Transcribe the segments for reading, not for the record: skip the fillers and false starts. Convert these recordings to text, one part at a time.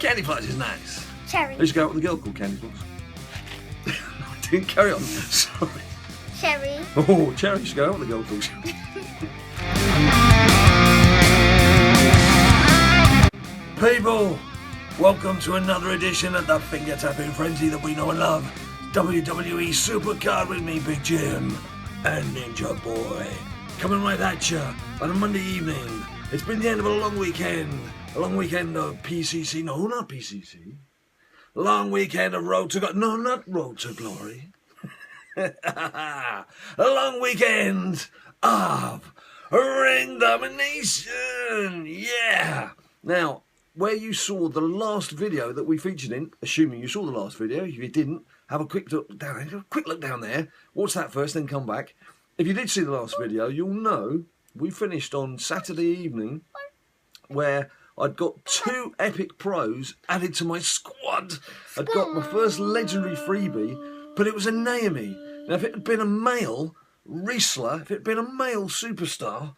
Candy Floss is nice. Cherry. I used to go out with a girl called Candy Floss. I didn't carry on. Sorry. Cherry. Oh, Cherry used to go out with a girl called Cherry. People, welcome to another edition of the finger-tapping frenzy that we know and love. WWE SuperCard with me, Big Jim, and Ninja Boy. Coming right at you on a Monday evening. It's been the end of a long weekend. A long weekend of PCC. No, not PCC. A long weekend of Road to God. No, not Road to Glory. A long weekend of Ring Domination. Yeah. Now, where you saw the last video that we featured in, assuming you saw the last video, if you didn't, have a quick look down there. Watch that first, then come back. If you did see the last video, you'll know we finished on Saturday evening where I'd got 2 epic pros added to my squad. I'd got my first legendary freebie, but it was a Naomi. Now, if it had been a male wrestler, if it had been a male superstar,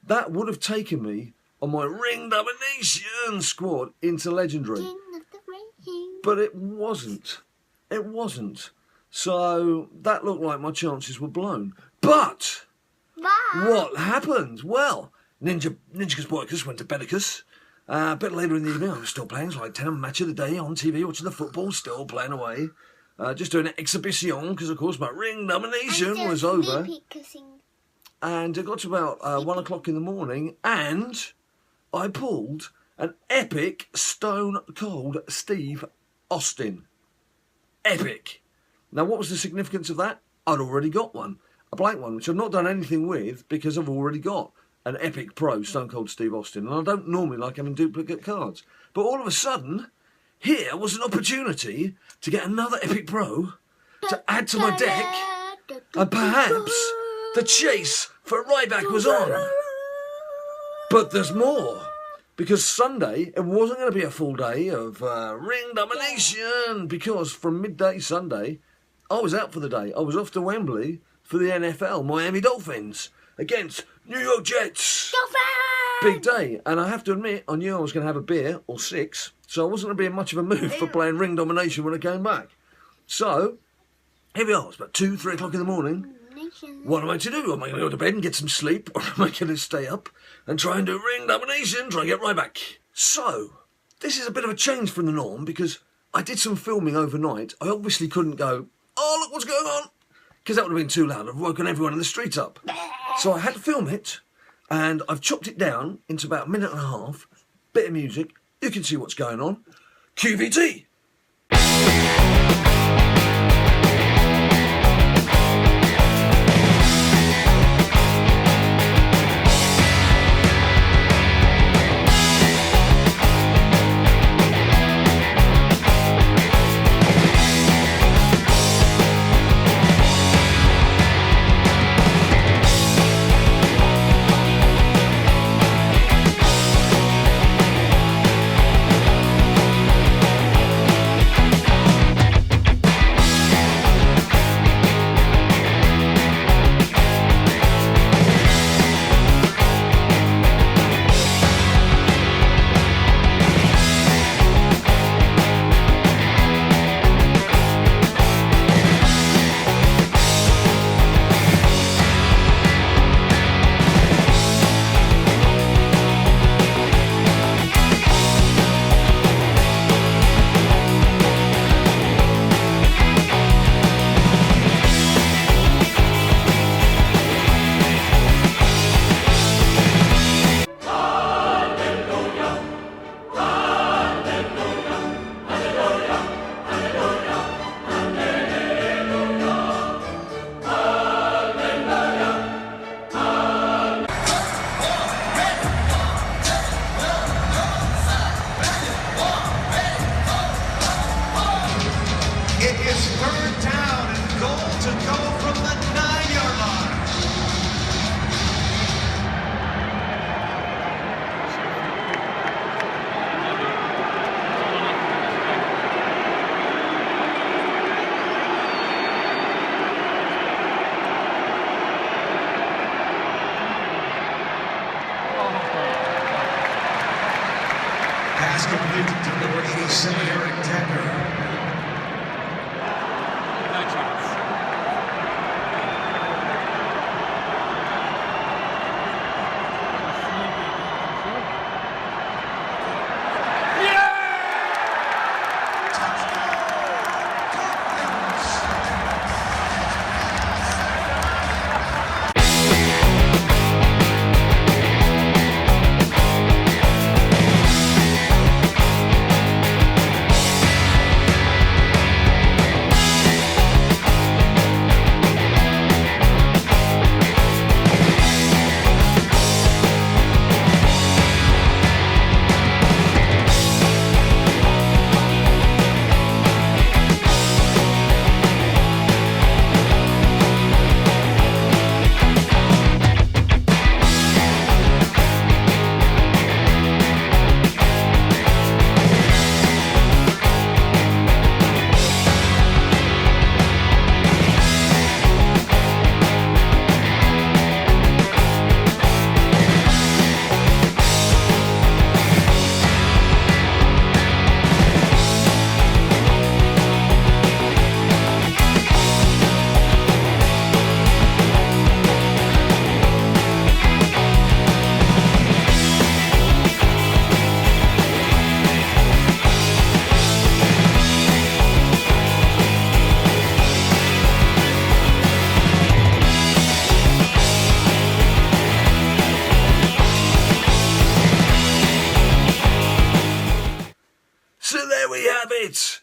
that would have taken me on my Ring Domination squad into legendary. But it wasn't. It wasn't. So that looked like my chances were blown. But what happened? Well, Ninja's Boycus went to Bedicus. A bit later in the evening, I was still playing. It's like 10 match of the day on TV, watching the football, still playing away. Just doing an exhibition, because of course my Ring Domination was over. And it got to about 1 o'clock in the morning, and I pulled an epic Stone Cold Steve Austin. Epic. Now, what was the significance of that? I'd already got one. A blank one, which I've not done anything with because I've already got an epic pro Stone Cold Steve Austin. And I don't normally like having duplicate cards. But all of a sudden, here was an opportunity to get another epic pro to add to my deck. And perhaps the chase for Ryback was on. But there's more. Because Sunday, it wasn't going to be a full day of Ring Domination. Because from midday Sunday, I was out for the day. I was off to Wembley for the NFL, Miami Dolphins, against New York Jets. Dolphins! Big day. And I have to admit, I knew I was going to have a beer, or 6, so I wasn't going to be in much of a mood for playing Ring Domination when I came back. So, here we are. It's about 2, 3 o'clock in the morning. What am I to do? Am I going to go to bed and get some sleep, or am I going to stay up and try and do Ring Domination, try and get right back? So, this is a bit of a change from the norm, because I did some filming overnight. I obviously couldn't go, oh, look what's going on, because that would have been too loud. I've woken everyone in the street up. So I had to film it, and I've chopped it down into about a minute and a half, bit of music. You can see what's going on. QVT! That's complete to the rookie Eric Decker. No chance. So there we have it.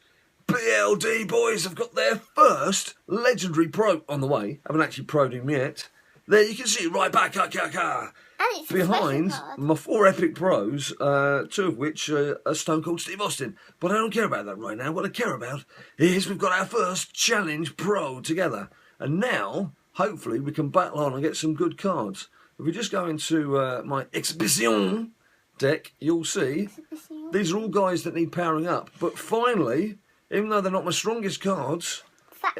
BLD boys have got their first legendary pro on the way. Haven't actually pro'd him yet. There you can see it right back And it's behind a special card. my 4 epic pros, 2 of which are Stone Cold Steve Austin. But I don't care about that right now. What I care about is we've got our first challenge pro together. And now, hopefully, we can battle on and get some good cards. If we just go into my exhibition deck, you'll see these are all guys that need powering up. But finally, even though they're not my strongest cards,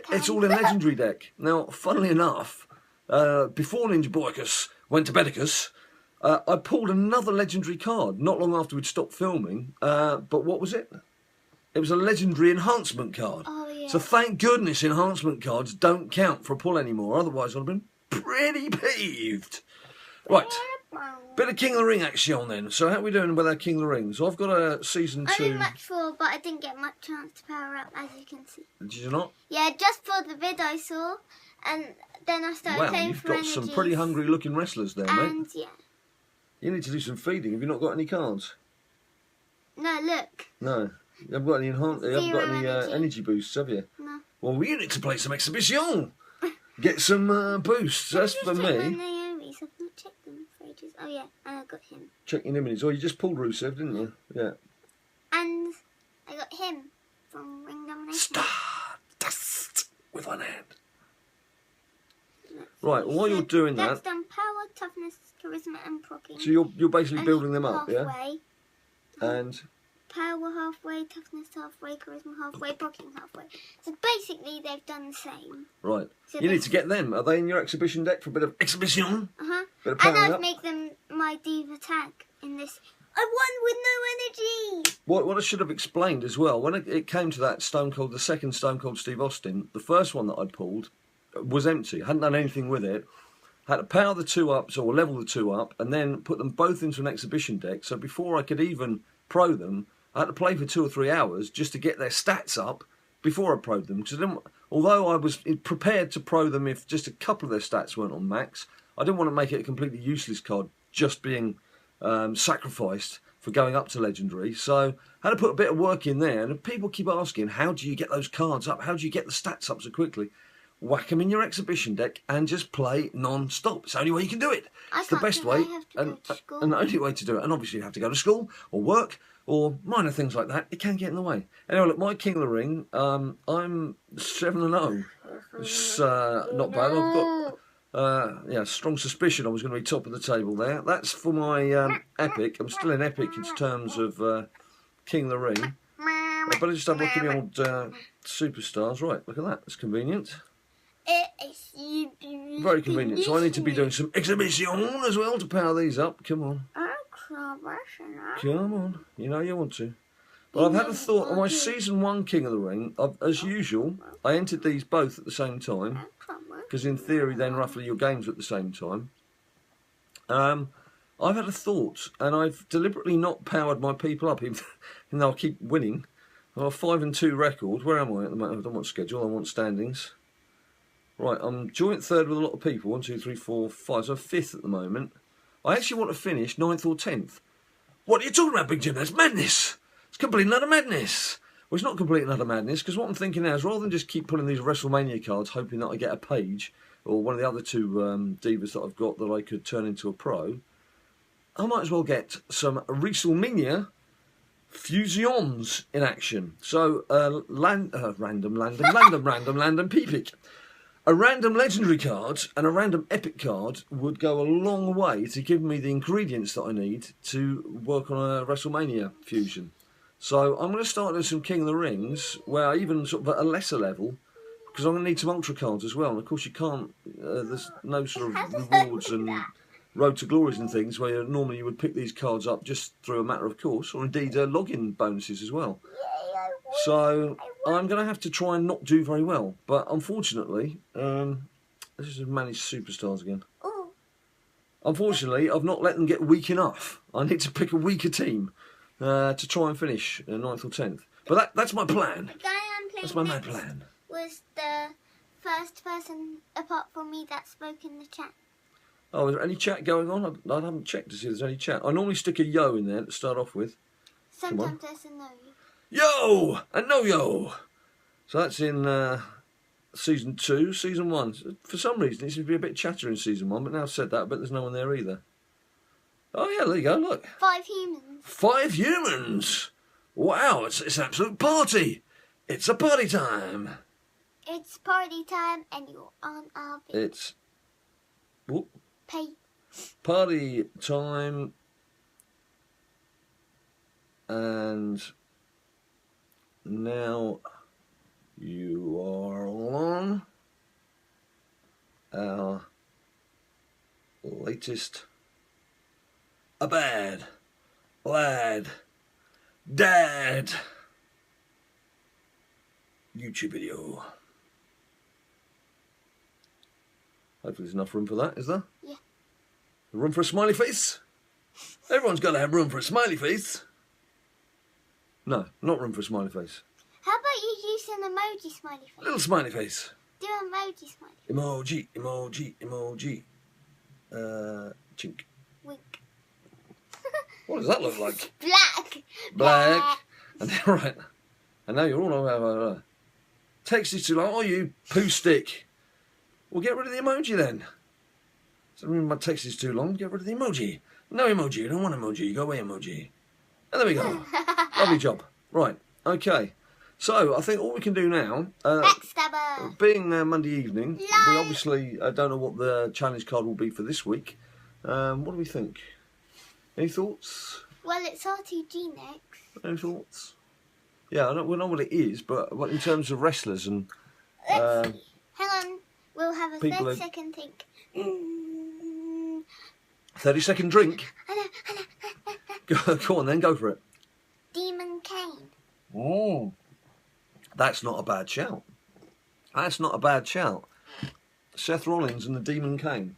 it's all in legendary deck. Now, funnily enough, before Ninja Boycus went to Bedicus, I pulled another legendary card not long after we'd stopped filming. But what was it? It was a legendary enhancement card. Oh, yeah. So thank goodness enhancement cards don't count for a pull anymore. Otherwise, I'd have been pretty peeved. Right. Bit of King of the Ring action then. So how are we doing with our King of the Rings? I've got a season 2. I did match 4, but I didn't get much chance to power up, as you can see. Did you not? Yeah, just for the vid I saw, and then I started Wow, playing you've for got energies. some pretty hungry looking wrestlers there, mate. And yeah. You need to do some feeding. Have you not got any cards? No, look. No. You haven't got any you haven't got any energy. energy boosts, have you? No. Well, you need to play some exhibition. Get some boosts. That's for Just check my me. Naomi's. I've not checked them for ages. Oh yeah, and I got him. Check your images. Oh, you just pulled Rusev, didn't you? Yeah. And I got him from Ring Domination. Stardust with one hand. Let's Right, see. well, while you're doing That's that, done power, toughness, charisma, and proccing. so you're basically And building them up, yeah? halfway. And Power halfway, toughness halfway, charisma halfway, proccing halfway. So basically, they've done the same. right, So you they- need to get them. Are they in your exhibition deck for a bit of exhibition? Bit of And powering I've up? made them my diva tag in this. I won with no energy. What I should have explained as well, when it came to that Stone Cold, the second Stone Cold Steve Austin, the first one that I'd pulled was empty. I hadn't done anything with it. Had to power the 2 up, or level the 2 up, and then put them both into an exhibition deck. So before I could even pro them, I had to play for 2 or 3 hours just to get their stats up before I pro'd them. Because although I was prepared to pro them if just a couple of their stats weren't on max, I didn't want to make it a completely useless card just being sacrificed for going up to legendary. So I had to put a bit of work in there. And people keep asking, how do you get those cards up? How do you get the stats up so quickly? Whack them in your exhibition deck and just play non-stop. It's the only way you can do it. It's the can't best do it. way I have to go to school. and the only way to do it. And obviously you have to go to school or work or minor things like that. It can get in the way. Anyway, look, my King of the Ring, I'm 7-0. It's not bad. I've got strong suspicion I was going to be top of the table there. That's for my epic. I'm still in epic in terms of King of the Ring. I better just have a look at the old superstars. Right, look at that. It's convenient. Very convenient. So I need to be doing some exhibition as well to power these up. Come on. Oh, crap. Come on, you know you want to. But I've had a thought on my Season 1 King of the Ring. As usual, I entered these both at the same time. Because in theory, then, roughly, your games are at the same time. I've had a thought, and I've deliberately not powered my people up, even though I keep winning. I've got a 5-2 record. Where am I at the moment? I don't want schedule, I want standings. Right, I'm joint third with a lot of people. 1, 2, 3, 4, 5. So I'm 5th at the moment. I actually want to finish 9th or 10th. What are you talking about, Big Jim? That's madness. It's complete and utter madness. Well, it's not complete and utter madness, because what I'm thinking now is rather than just keep pulling these WrestleMania cards, hoping that I get a page, or one of the other two divas that I've got that I could turn into a pro, I might as well get some WrestleMania Fusions in action. So, random peepic. A random legendary card and a random epic card would go a long way to give me the ingredients that I need to work on a WrestleMania fusion. So I'm going to start doing some King of the Rings, where even sort of at a lesser level, because I'm going to need some Ultra cards as well. And of course you can't, there's no sort of rewards and Road to Glories and things where normally you would pick these cards up just through a matter of course, or indeed login bonuses as well. So I'm going to have to try and not do very well. But unfortunately, this is managed superstars again. Oh. Unfortunately, I've not let them get weak enough. I need to pick a weaker team to try and finish 9th or 10th. But that's my plan. The guy I'm playing That's my mad next plan. was the first person apart from me that spoke in the chat. Oh, is there any chat going on? I haven't checked to see if there's any chat. I normally stick a yo in there to start off with. Sometimes there's a no. Yo! And no yo! So that's in Season 2. Season 1. For some reason, it seems to be a bit chatter in Season 1, but now I've said that, I bet there's no one there either. Oh, yeah, there you go, look. 5 humans. 5 humans! Wow, it's an absolute party! It's a party time! It's party time and you're on our video. It's... Whoop. Pay. Party time, and now you are on our latest A Bad Lad Dad YouTube video. Hopefully there's enough room for that, is there? Yeah. Room for a smiley face? Everyone's got to have room for a smiley face. No, not room for a smiley face. How about you use an emoji smiley face? Little smiley face. Do emoji smiley. Emoji, emoji, emoji. Chink. Wink. What does that look like? Black. Black. And then, right. And now you're all over. Text is too long. Oh, you poo stick. Well, get rid of the emoji then. So my text is too long. Get rid of the emoji. No emoji. You don't want emoji. Go away, emoji. And there we go. Lovely job. Right. Okay. So I think all we can do now, Backstabber. being Monday evening, we obviously don't know what the challenge card will be for this week. What do we think? Any thoughts? Well, it's RTG next. Any thoughts? Yeah, we know what it is, but in terms of wrestlers and... Let's see. Hang on. We'll have a People 30-second think. 30-second drink? Go on then, go for it. Demon Kane. Oh, that's not a bad shout. That's not a bad shout. Seth Rollins and the Demon Kane.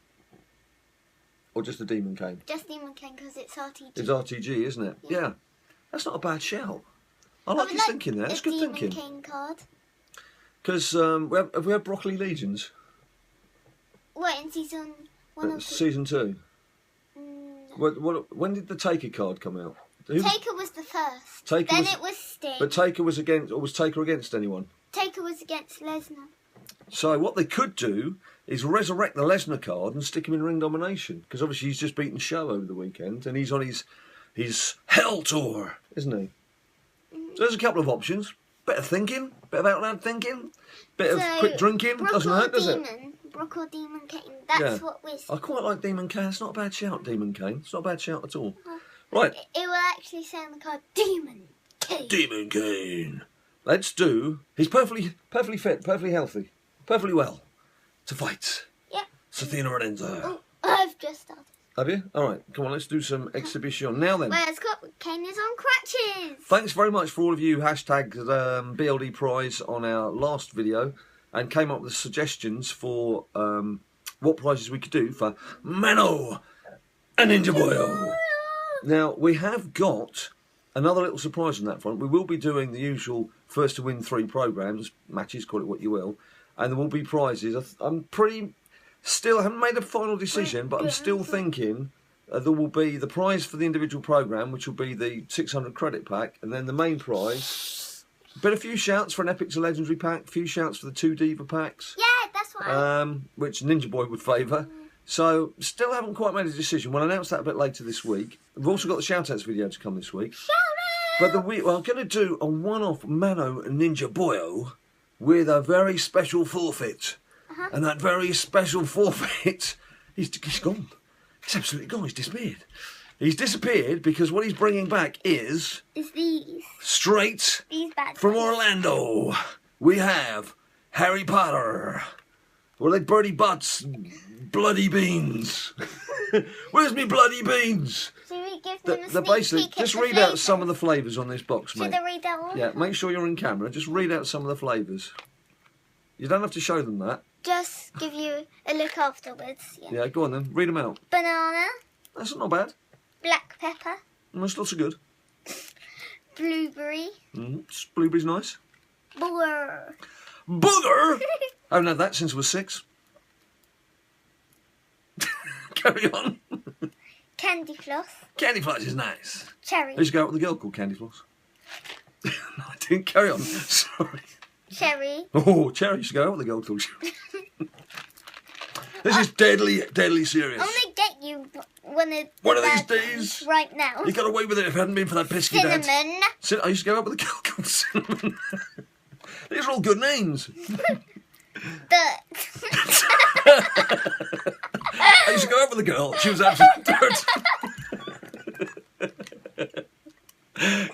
Or just the Demon Kane? Just Demon Kane because it's RTG. It's RTG, isn't it? Yeah. That's not a bad shout. I like his thinking there. It's good thinking. Demon Kane card. Because have we had Broccoli Legions? What, in season 1 or 2? Season 2. No. When did the Taker card come out? Taker was the first. Taker then was, it was Sting. But Taker was against, or was Taker against anyone? Taker was against Lesnar. So what they could do is resurrect the Lesnar card and stick him in Ring Domination. Because obviously he's just beaten Show over the weekend and he's on his Hell Tour, isn't he? So there's a couple of options. Bit of thinking, bit of out loud thinking, bit of quick drinking. Doesn't hurt, does it? Brock or Demon Kane. That's what we're saying. I quite like Demon Kane. It's not a bad shout, Demon Kane. It's not a bad shout at all. Right. It will actually say on the card, Demon Kane. Demon Kane. Let's do... He's perfectly fit, perfectly healthy, perfectly well to fight. Yeah. Sathina Renenza. Oh, I've just started. Have you? All right, come on, let's do some exhibition. Now then. Well, it's got Kane is on crutches. Thanks very much for all of you hashtagged BLD prize on our last video and came up with suggestions for what prizes we could do for Mano and Ninja Boyo. Now, we have got another little surprise on that front. We will be doing the usual first to win 3 programs, matches, call it what you will, and there will be prizes. I'm pretty... Still, I haven't made a final decision, but I'm still thinking there will be the prize for the individual program, which will be the 600 credit pack, and then the main prize. But a few shouts for an Epic to Legendary pack, a few shouts for the 2 Diva packs. Yeah, that's right. Which Ninja Boy would favour. So, still haven't quite made a decision. We'll announce that a bit later this week. We've also got the shout-outs video to come this week. But I'm going to do a one-off Mano and Ninja Boyo with a very special forfeit. And that very special forfeit, he's gone. He's absolutely gone. He's disappeared. He's disappeared because what he's bringing back is these. Straight These bad from boys. Orlando. We have Harry Potter. Or like Birdie Butts, bloody beans. Where's me bloody beans? Should we give them a sneak Basically, peek just at the read out flavours? some of the flavours on this box, mate. Should I read that one? Yeah, make sure you're in camera. Just read out some of the flavours. You don't have to show them that. Just give you a look afterwards. Yeah. Yeah, go on then. Read them out. Banana, That's not bad. black pepper, That's lots of good. blueberry, Blueberry's nice. booger. Booger! I haven't had that since I was 6. Carry on. Candy floss, Candy Floss is nice. cherry, I used to go out with a girl called Candy Floss. No, I didn't. Carry on. Sorry. cherry, Oh, Cherry used to go out with a girl called Cherry. This is deadly, deadly serious. I'm gonna get you one of These bad days. ones right now. You got away with it if it hadn't been for that pesky dad. Cinnamon, I used to go out with a girl called Cinnamon. These are all good names. dirt, I used to go out with a girl. She was absolute dirt.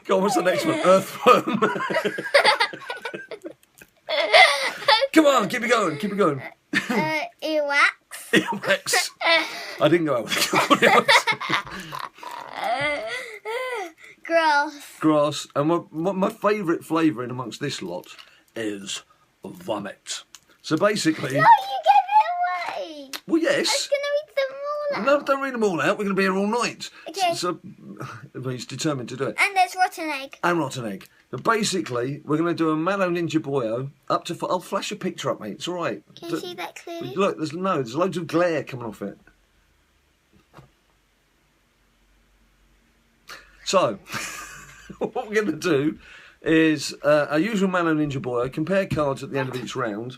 Go on, what's the next one? Earthworm. Come on, keep it going, keep it going. earwax, Earwax. I didn't go out with a girl called Earwax. grass, Grass. And my favourite flavor in amongst this lot is vomit. So basically... No, you gave it away. Well, I yes. was gonna read them all out. No, don't read them all out. We're going to be here all night. Okay. So he's determined to do it. And there's rotten egg. And rotten egg. But basically, we're going to do a Mano Ninja Boyo up to... I'll flash a picture up, mate. It's all right. Can you see that clearly? Look, there's loads of glare coming off it. So, what we're going to do is our usual Mano Ninja Boyo, compare cards at the end of each round,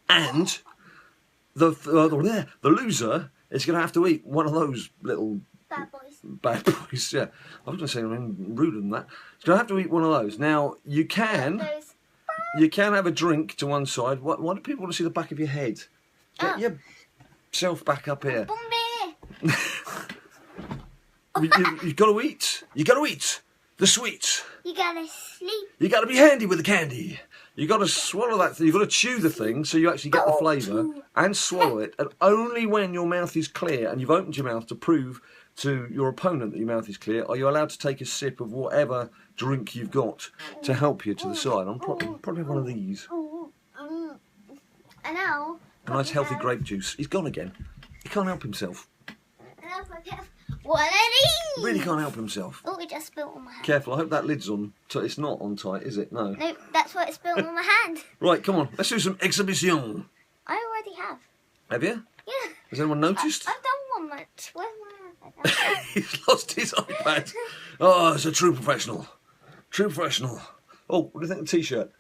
and the loser is going to have to eat one of those little Bad boys. bad boys. Yeah, I was going to say something ruder than that. He's going to have to eat one of those. Now, you can have a drink to one side. Why do people want to see the back of your head? Get yourself back up here. Bombay. You've got to eat. You've got to eat the sweets. You gotta sleep. You got to be handy with the candy. You got to swallow that thing. You've got to chew the thing so you actually get the flavour and swallow it. And only when your mouth is clear and you've opened your mouth to prove to your opponent that your mouth is clear are you allowed to take a sip of whatever drink you've got to help you to the side. I'm probably one of these. I know. A nice healthy grape juice. He's gone again. He can't help himself. One of these. Really can't help himself. Oh, it just spilled on my hand. Careful, I hope that lid's on. It's not on tight, is it? No. No, that's what it spilled on my hand. Right, come on. Let's do some exhibition. I already have. Have you? Yeah. Has anyone noticed? I've done one much. Where's my hand? He's lost his iPad. Oh, it's a true professional. True professional. Oh, what do you think of the T-shirt?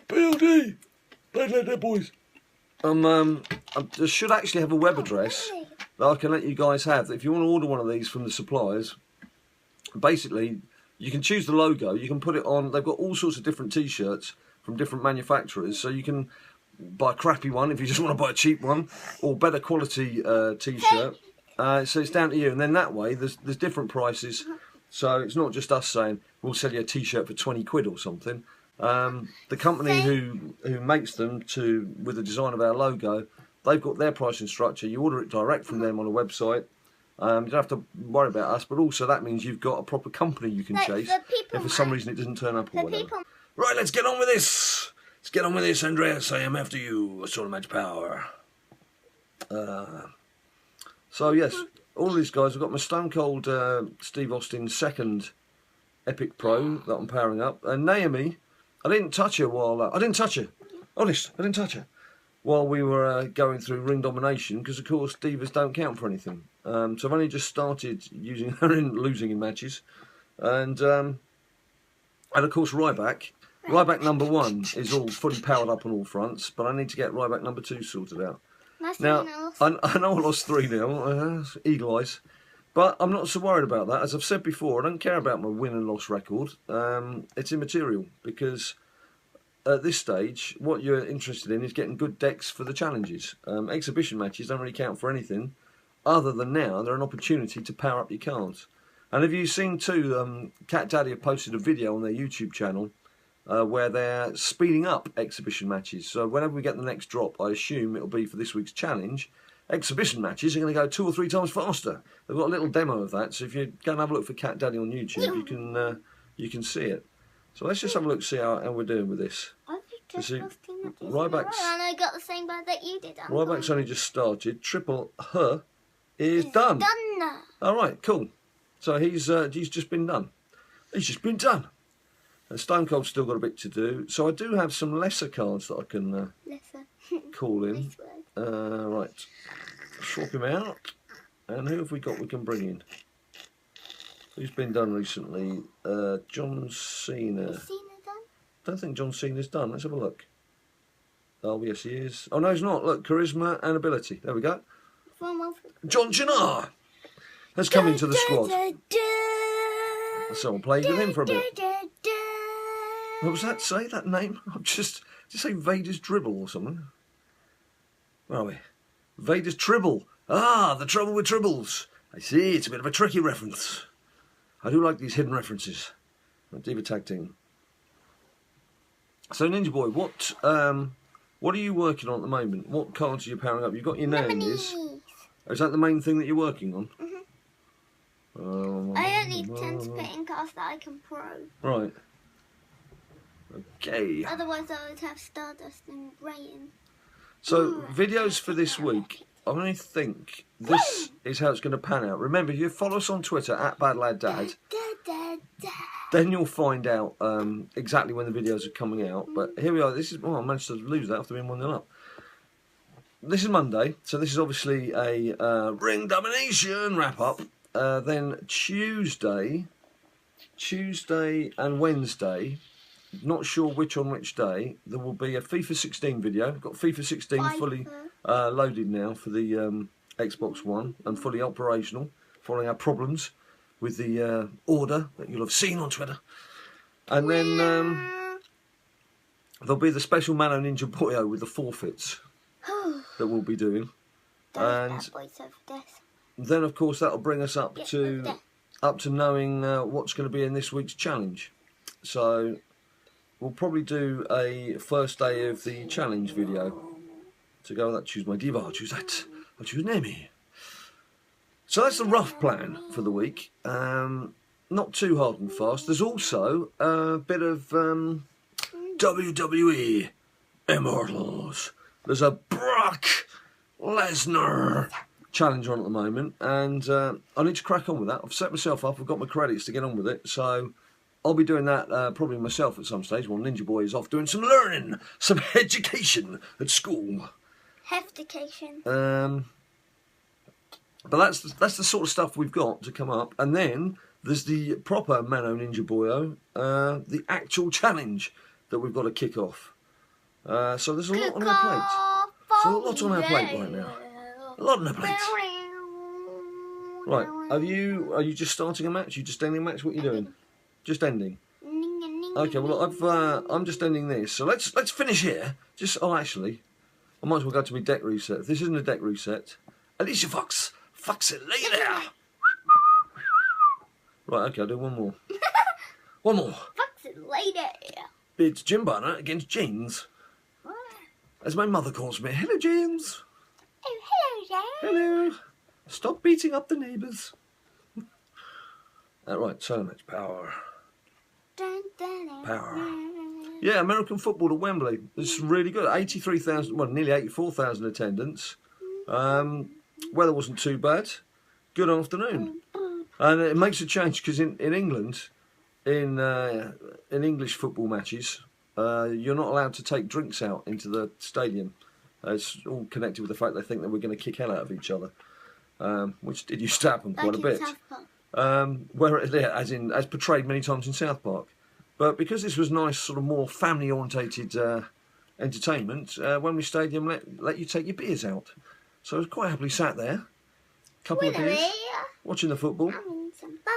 BLD. BadLadDad boys. I should actually have a web address Really? that I can let you guys have. If you want to order one of these from the suppliers, basically, you can choose the logo. You can put it on. They've got all sorts of different T-shirts from different manufacturers. So you can buy a crappy one if you just want to buy a cheap one, or better quality T-shirt. So it's down to you. And then that way, there's different prices. So it's not just us saying, we'll sell you a T-shirt for 20 quid or something. The company who makes them with the design of our logo, they've got their pricing structure. You order it direct from them on a website. You don't have to worry about us, but also that means you've got a proper company you can chase if for some reason it doesn't turn up or whatever. Right, let's get on with this. Let's get on with this, Andreas. I am after you. Assault match power. So yes, all these guys. I've got my Stone Cold Steve Austin second Epic Pro that I'm powering up. And Naomi, I didn't touch her while... I didn't touch her. Honest, I didn't touch her. While we were going through Ring Domination, because of course divas don't count for anything. So I've only just started using her in losing in matches. And of course Ryback. Ryback number 1 is all fully powered up on all fronts, but I need to get Ryback number 2 sorted out. Now, I know I lost 3 now, eagle eyes. But I'm not so worried about that. As I've said before, I don't care about my win and loss record. It's immaterial, because at this stage, what you're interested in is getting good decks for the challenges. Exhibition matches don't really count for anything, other than now they're an opportunity to power up your cards. And have you seen too, Cat Daddy have posted a video on their YouTube channel where they're speeding up exhibition matches. So whenever we get the next drop, I assume it'll be for this week's challenge. Exhibition matches are going to go 2 or 3 times faster. They've got a little demo of that, so if you go and have a look for Cat Daddy on YouTube, you can see it. So let's just have a look, see how we're doing with this. Ryback's, and I got the same bad that you did. Ryback's only just started. Triple H is done. Done. All right, cool. So he's just been done. He's just been done. And Stone Cold's still got a bit to do. So I do have some lesser cards that I can call in. Right. Swap him out. And who have we got we can bring in? Who's been done recently? John Cena. Is Cena done? Don't think John Cena's done. Let's have a look. Oh, yes, he is. Oh, no, he's not. Look, charisma and ability. There we go. John Cena has come into the squad. So I'll play with him for a bit. What was that? Say that name? Did you say Vader's Dribble or something? Where are we? Vader's Tribble. Ah, the trouble with tribbles. I see, it's a bit of a tricky reference. I do like these hidden references. Diva Tag Team. So Ninja Boy, what are you working on at the moment? What cards are you powering up? You've got your names. Is that the main thing that you're working on? I only tend to put in cards that I can pro. Right. Okay. Otherwise I would have Stardust and Rain. So, videos for this week, I only think this is how it's going to pan out. Remember, you follow us on Twitter, at BadLadDad. Then you'll find out exactly when the videos are coming out. But here we are. This is... Oh, I managed to lose that after being 1-0 up. This is Monday, so this is obviously a Ring Domination wrap-up. Then Tuesday and Wednesday... Not sure which on which day. There will be a FIFA 16 video. I've got FIFA 16 fully loaded now for the Xbox One and fully operational, following our problems with the order that you'll have seen on Twitter. And then there'll be the special Mano Ninja Boyo with the forfeits that we'll be doing. And then, of course, that'll bring us up to knowing what's going to be in this week's challenge. So... we'll probably do a first day of the challenge video. To go with that, choose my diva, I'll choose that. I'll choose Nemi. So that's the rough plan for the week. Not too hard and fast. There's also a bit of WWE Immortals. There's a Brock Lesnar challenge on at the moment. And I need to crack on with that. I've set myself up. I've got my credits to get on with it. So... I'll be doing that probably myself at some stage while Ninja Boy is off doing some learning, some education at school. Heftication. But that's the sort of stuff we've got to come up. And then there's the proper Mano Ninja Boyo, the actual challenge that we've got to kick off. So there's a lot on our plate. There's a lot on our plate right now. A lot on our plate. Right, are you just starting a match? You just ending a match? What are you doing? Just ending. Okay, well I'm just ending this. So let's finish here. Actually, I might as well go to my deck reset. If this isn't a deck reset, Alicia Fox it later. Right, okay, I'll do one more. One more. Fox it later. It's Jim Barner against James. As my mother calls me. Hello, James. Oh, hello, James. Hello. Stop beating up the neighbours. Right, solo match power. Power. Yeah, American football at Wembley. It's really good. 83,000, well, nearly 84,000 attendance. Weather wasn't too bad. Good afternoon. And it makes a change because in England, in English football matches, you're not allowed to take drinks out into the stadium. It's all connected with the fact they think that we're going to kick hell out of each other, which did used to happen quite a bit. As portrayed many times in South Park. But because this was nice, sort of more family-orientated entertainment, Wembley Stadium let you take your beers out. So I was quite happily sat there, couple of beers, watching the football.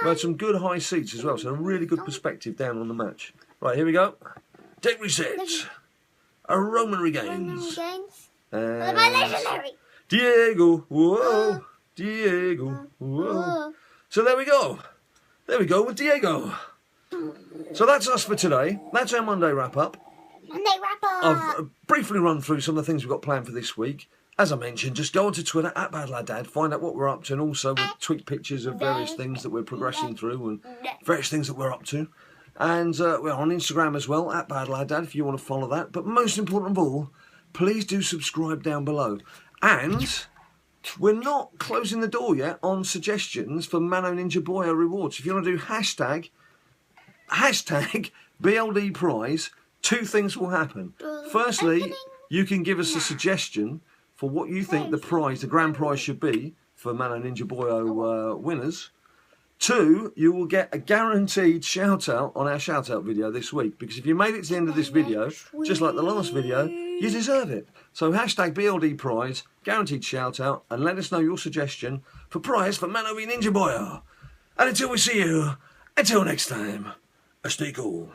We had some good high seats as well, so a really good perspective down on the match. Right, here we go. Deck resets. A Roman regains. Legendary. Diego. Whoa. Diego. Whoa. So there we go. There we go with Diego. So that's us for today. That's our Monday wrap-up. I've briefly run through some of the things we've got planned for this week. As I mentioned, just go onto Twitter, @BadLadDad, find out what we're up to, and also we'll tweet pictures of various things that we're progressing through and various things that we're up to. And we're on Instagram as well, @BadLadDad, if you want to follow that. But most important of all, please do subscribe down below. And we're not closing the door yet on suggestions for Mano Ninja Boyo rewards. If you want to do hashtag BLD prize, two things will happen. Firstly, you can give us a suggestion for what you think the grand prize should be for Mano Ninja Boyo winners. Two, you will get a guaranteed shout out on our shout out video this week, because if you made it to the end of this video, just like the last video, you deserve it. So hashtag BLD prize, guaranteed shout out, and let us know your suggestion for prize for Mano Ninja Boyo. And until we see you, until next time, stay cool.